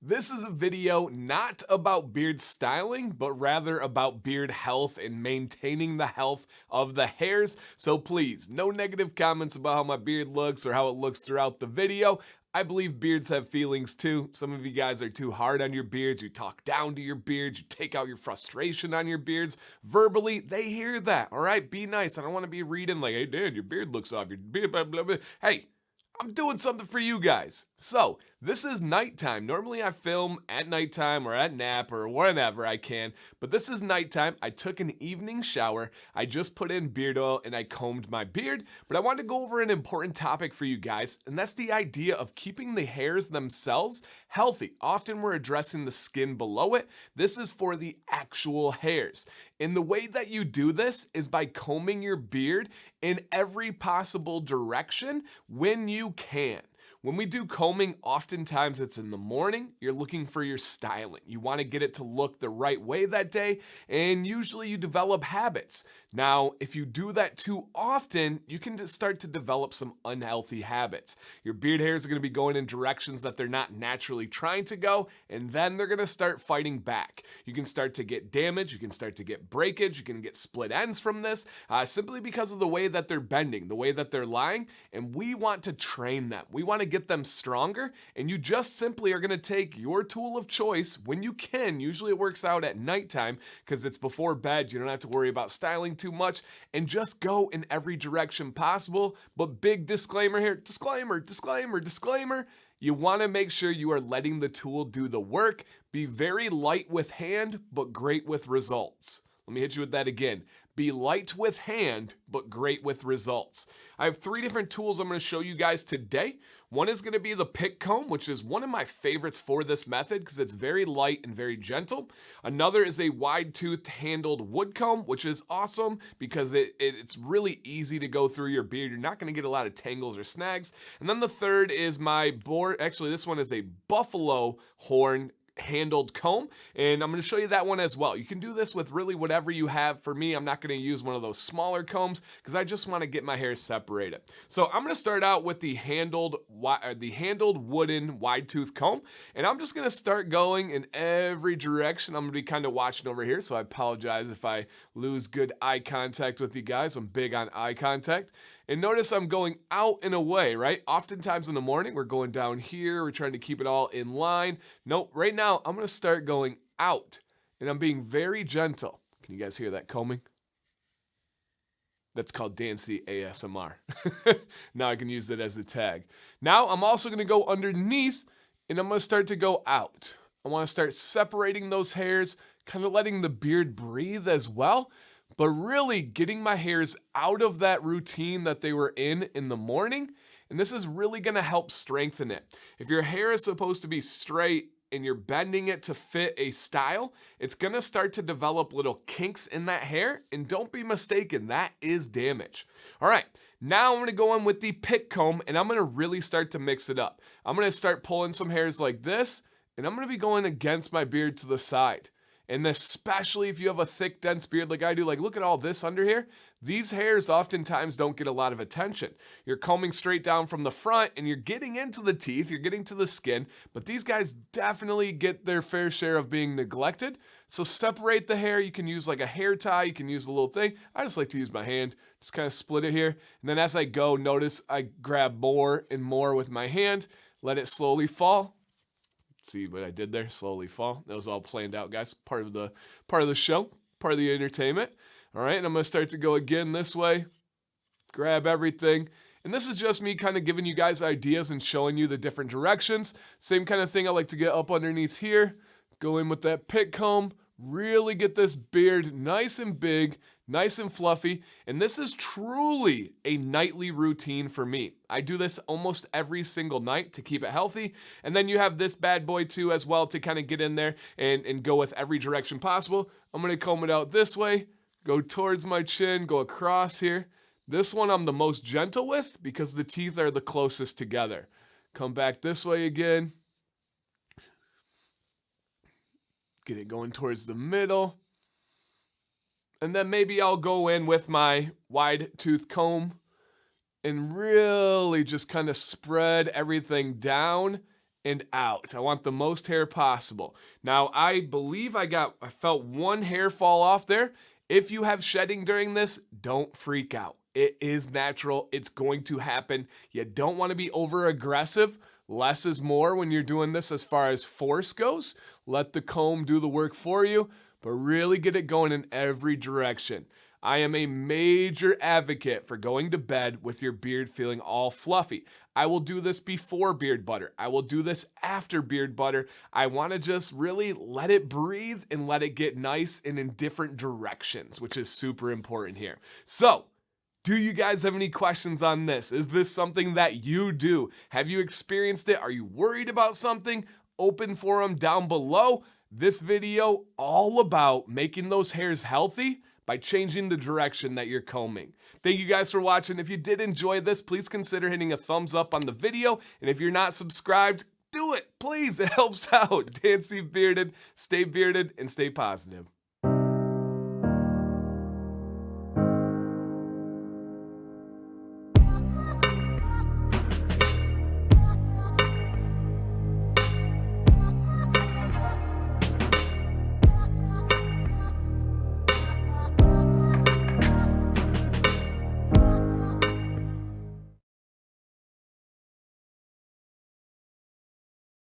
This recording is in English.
This is a video not about beard styling, but rather about beard health and maintaining the health of the hairs. So please, no negative comments about how my beard looks or how it looks throughout the video. I believe beards have feelings too. Some of you guys are too hard on your beards. You talk down to your beards. You take out your frustration on your beards. Verbally, they hear that, all right? Be nice. I don't want to be reading like, hey, Dan, your beard looks off. Your beard, blah, blah, blah. Hey, I'm doing something for you guys. So, this is nighttime. Normally I film at nighttime or at nap or whenever I can, but this is nighttime. I took an evening shower. I just put in beard oil and I combed my beard, but I wanted to go over an important topic for you guys, and that's the idea of keeping the hairs themselves healthy. Often we're addressing the skin below it. This is for the actual hairs. And the way that you do this is by combing your beard in every possible direction when you can. When we do combing, oftentimes it's in the morning. You're looking for your styling. You want to get it to look the right way that day, and usually you develop habits. Now, if you do that too often, you can start to develop some unhealthy habits. Your beard hairs are going to be going in directions that they're not naturally trying to go, and then they're going to start fighting back. You can start to get damage, you can start to get breakage, you can get split ends from this, simply because of the way that they're bending, the way that they're lying, and we want to train them. We want to get them stronger, and you just simply are going to take your tool of choice when you can. Usually it works out at nighttime because it's before bed. You don't have to worry about styling too much, and just go in every direction possible. But big disclaimer here, disclaimer, disclaimer, disclaimer. You want to make sure you are letting the tool do the work. Be very light with hand, but great with results. Let me hit you with that again. Be light with hand, but great with results. I have 3 different tools I'm going to show you guys today. One is going to be the pick comb, which is one of my favorites for this method because it's very light and very gentle. Another is a wide-toothed handled wood comb, which is awesome because it's really easy to go through your beard. You're not going to get a lot of tangles or snags. And then the third is my board. Actually, this one is a buffalo horn handled comb, and I'm going to show you that one as well. You can do this with really whatever you have. For me, I'm not going to use one of those smaller combs because I just want to get my hair separated. So I'm going to start out with the handled wooden wide tooth comb, and I'm just going to start going in every direction. I'm going to be kind of watching over here, so I apologize if I lose good eye contact with you guys. I'm big on eye contact. And notice I'm going out and away, right? Oftentimes in the morning, we're going down here. We're trying to keep it all in line. Nope, right now, I'm going to start going out. And I'm being very gentle. Can you guys hear that combing? That's called DanCBearded ASMR. Now I can use it as a tag. Now I'm also going to go underneath, and I'm going to start to go out. I want to start separating those hairs, kind of letting the beard breathe as well, but really getting my hairs out of that routine that they were in the morning. And this is really going to help strengthen it. If your hair is supposed to be straight and you're bending it to fit a style, it's going to start to develop little kinks in that hair. And don't be mistaken, that is damage. All right, now I'm going to go on with the pick comb, and I'm going to really start to mix it up. I'm going to start pulling some hairs like this, and I'm going to be going against my beard to the side. And especially if you have a thick, dense beard like I do, like look at all this under here. These hairs oftentimes don't get a lot of attention. You're combing straight down from the front and you're getting into the teeth, you're getting to the skin, but these guys definitely get their fair share of being neglected. So separate the hair. You can use like a hair tie, you can use a little thing. I just like to use my hand, just kind of split it here. And then as I go, notice I grab more and more with my hand, let it slowly fall. See what I did there? Slowly fall. That was all planned out, guys. Part of the show, part of the entertainment. All right, and I'm gonna start to go again this way. Grab everything. And this is just me kind of giving you guys ideas and showing you the different directions. Same kind of thing I like to get up underneath here. Go in with that pick comb. Really get this beard nice and big, nice and fluffy. And this is truly a nightly routine for me. I do this almost every single night to keep it healthy. And then you have this bad boy too as well to kind of get in there and go with every direction possible. I'm going to comb it out this way, go towards my chin, go across here. This one I'm the most gentle with because the teeth are the closest together. Come back this way again. Get it going towards the middle. And then maybe I'll go in with my wide tooth comb and really just kind of spread everything down and out. I want the most hair possible. Now, I believe I felt one hair fall off there. If you have shedding during this, don't freak out. It is natural. It's going to happen. You don't want to be over aggressive. Less is more when you're doing this as far as force goes. Let the comb do the work for you, but really get it going in every direction. I am a major advocate for going to bed with your beard feeling all fluffy. I will do this before beard butter. I will do this after beard butter. I want to just really let it breathe and let it get nice and in different directions, which is super important here. So, do you guys have any questions on this? Is this something that you do? Have you experienced it? Are you worried about something? Open forum down below. This video all about making those hairs healthy by changing the direction that you're combing. Thank you guys for watching. If you did enjoy this, please consider hitting a thumbs up on the video. And if you're not subscribed, do it, please. It helps out. DanCBearded, stay bearded and stay positive.